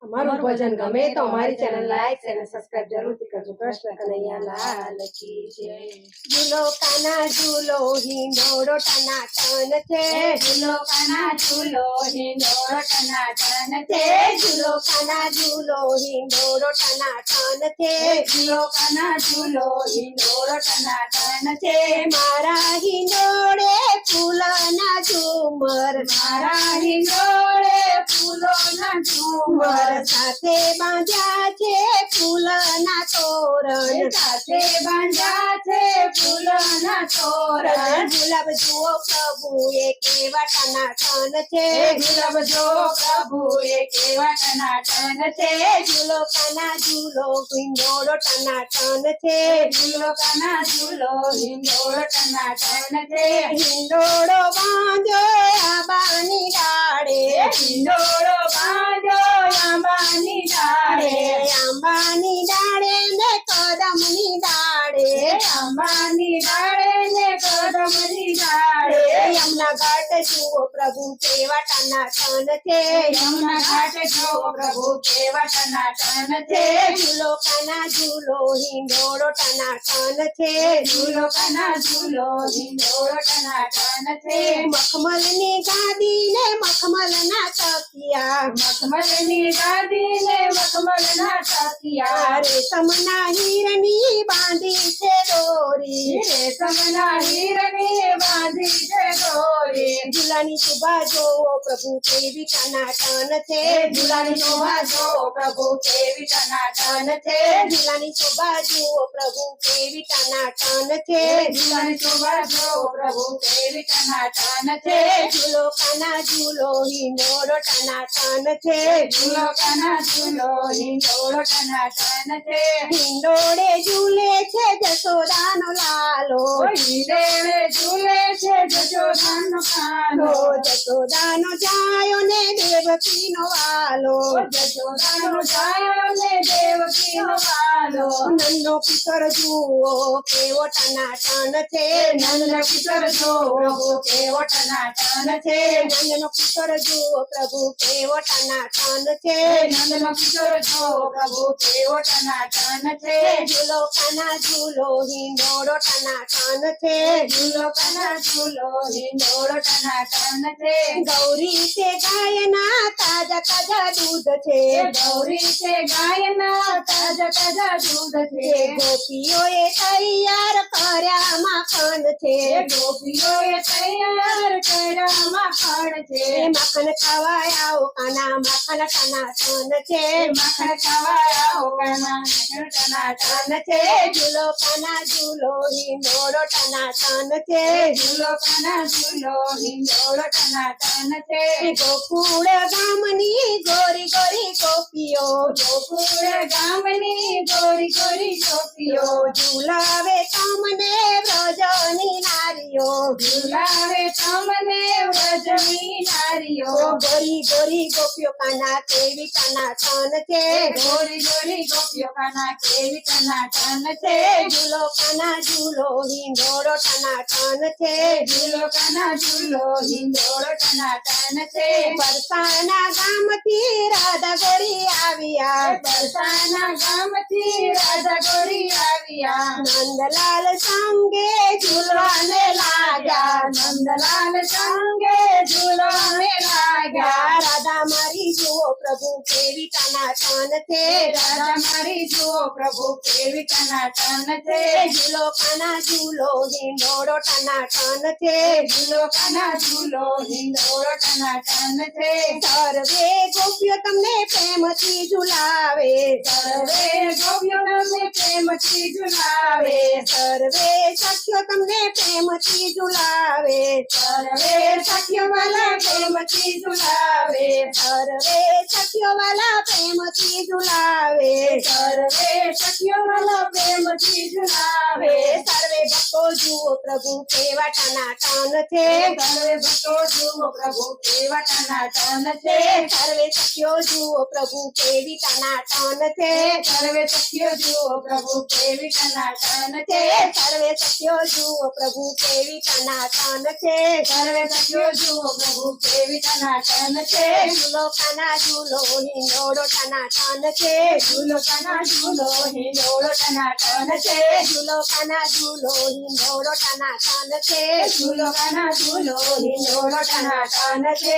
અમારું ભજન ગમે તો અમારી ચેનલ લાઈક અને સબસ્ક્રાઇબ જરૂરથી કરજો. કૃષ્ણ કનૈયા લાલ કી જય. ઝૂલો કાના ઝૂલો હિંડોળો ટનાટન છે. ઝૂલો કાના ઝૂલો હિંડોળો ટનાટન છે. ઝૂલો કાના ઝૂલો હિંડોળો ટનાટન છે. ઝૂલો કાના ઝૂલો હિંડોળો ટનાટન છે. મારા હિંડોળે ફૂલના ઝુમર, મારા હિંડોળે ફૂલોના ઝુમર, સાથે બાંધ્યા છે ફૂલના તોરણ, સાથે બાંધ્યા છે ફૂલોના તોરણ. ગુલાબ જુઓ પ્રભુ એ કેવા ટનાટન છે. ગુલાબ જો પ્રભુ એ કેવા ટનાટન છે. ઝૂલો કાના ઝૂલો હિંડોળો ટનાટન છે. ઝૂલો કાના ઝૂલો હિંડોળો ટનાટન છે. હિંડોળો બાંધ્યો આંબાની ડાળે, હિંડોળો બાંધ્યો આંબાની ડાળે, આંબાની ડાળે ને કદમની ડાળે, આંબાની ડાળે ને કદમની ડાળે. યમુના ઘાટ જુઓ પ્રભુ કેવા ટનાટન છે. યમુના ઘાટ જો પ્રભુ કેવા ટનાટન છે. ઝૂલો કાના ઝૂલો હિંડોળો ટનાટન છે. ઝૂલો કાના ઝૂલો હિંડોળો ટનાટન છે. મખમલની ગાદી ને મખમલના તકિયા, મખમલની ગાદી ને મખમલના તકિયા, રેશમના હીરની બાંધી છે દોરી, રેશમના હીરની બાંધી છે દોરી. ઝૂલાની શોભા જોવો પ્રભુ કેવી ટનાટન છે. ઝૂલાની શોભા જો પ્રભુ કેવી ટનાટન છે. ઝૂલાની શોભા જુઓ પ્રભુ કેવી ટનાટન છે. ઝૂલાની શોભા જો પ્રભુ કેવી ટનાટન છે. ઝૂલો કાના ઝૂલો હિંડોળો ટનાટન છે. ઝૂલો કાના ઝૂલો હિંડોળો ટનાટન છે. હિંડોળે ઝૂલે છે જશોદાનો લાલો, હિંડોળે ઝૂલે છે જશોદાનો કાનો, જશોદાનો જાયો ને દેવકીનો વાલો, જશોદાનો જાયો ને દેવકીનો વાલો. નંદનો કિશોર જુઓ કેવો ટનાટન છે. નંદ કિશોર જો પ્રભુ કેવો ટનાટન છે. નંદનો કિશોર જુઓ પ્રભુ કેવો ટનાટન છે. નંદનો કિશોર જો પ્રભુ કેવો ટનાટન છે. ઝૂલો કાના ઝૂલો હિંડોળો ટનાટન છે. ઝૂલો કાના ઝૂલો હિંડોળો ટનાટન છે. ગૌરી તે ગાયના તાજા તાજા દૂધ છે. ગૌરી છે ગાયના તાજા તાજા દૂધ છે. ગોપીઓએ તૈયાર કર્યા માખણ છે. ગોપીઓએ તૈયાર કર્યા માખણ છે. માખણ ખાવા આવો કાના માખણ ટનાટન છે. માખણ ખાવા આવો કાના માખણ ટનાટન છે. ઝૂલો કાના ઝૂલો હિંડોળો ટનાટન છે. ઝૂલો કાના ઝૂલો હિંડોળો ટનાટન છે. ગોકુળ ગામની ગોરી ગોરી ગોપીઓ, ગોકુળ ગામની ગોરી ગોરી ગોપીઓ, ઝુલાવે તમને વ્રજની નારીઓ, ઝુલાવે તમને વ્રજની નારીઓ. ગોરી ગોરી ગોપીઓ કાના કેવી ટનાટન છે. ગોરી ગોરી ગોપીઓ કાના કેવી ટનાટન છે. ઝૂલો કાના ઝૂલો હિંડોળો ટનાટન છે. ઝૂલો કાના ઝૂલો હિંડોળો ટનાટન છે. પરસાના ગામથી રાધા ગોરી આવ્યા, બરસાના ગામથી રાધા ગોરી આવ્યા. નંદલાલ સંગે ઝૂલવાને લાગ્યા, નંદલાલ સંગે ઝૂલવાને લાગ્યા. રાધા મારી જુઓ પ્રભુ કેવી ટનાટન છે. રાધા મારી જુઓ પ્રભુ કેવી ટનાટન છે. ઝૂલો કાના ઝૂલો હિંડોળો ટનાટન છે. ઝૂલો કાના ઝૂલો હિંડોળો ટનાટન છે. સર્વે ગોપીઓ તમને પ્રેમથી ઝુલાવે, સર્વે ગોપીઓ તમને પ્રેમથી ઝુલાવે. સર્વે સખીઓ તમને પ્રેમથી ઝુલાવે, સર્વે સખીઓ વાલા પ્રેમથી ઝુલાવે. સર્વે સખીઓ વાલા પ્રેમથી ઝુલાવે, સર્વે સખીઓ વાલા પ્રેમથી ઝુલાવે. સર્વે ભક્તો જુઓ પ્રભુ કેવા ટનાટન છે. સર્વે ભક્તો જુઓ પ્રભુ કેવા ટનાટન છે. સર્વે સખીઓ જુઓ પ્રભુ કેવી ટનાટન છે સર્વે સખીઓ જુઓ પ્રભુ કેવી ટનાટન છે સર્વે સખીઓ જુઓ પ્રભુ કેવી ટનાટન છે સર્વે સખીઓ જુઓ પ્રભુ કેવી ટનાટન છે ઝૂલો કાના ઝૂલો હિંડોળો ટનાટન છે ઝૂલો કાના ઝૂલો હિંડોળો ટનાટન છે ઝૂલો કાના ઝૂલો હિંડોળો ટનાટન છે ઝૂલો કાના ઝૂલો હિંડોળો ટનાટન છે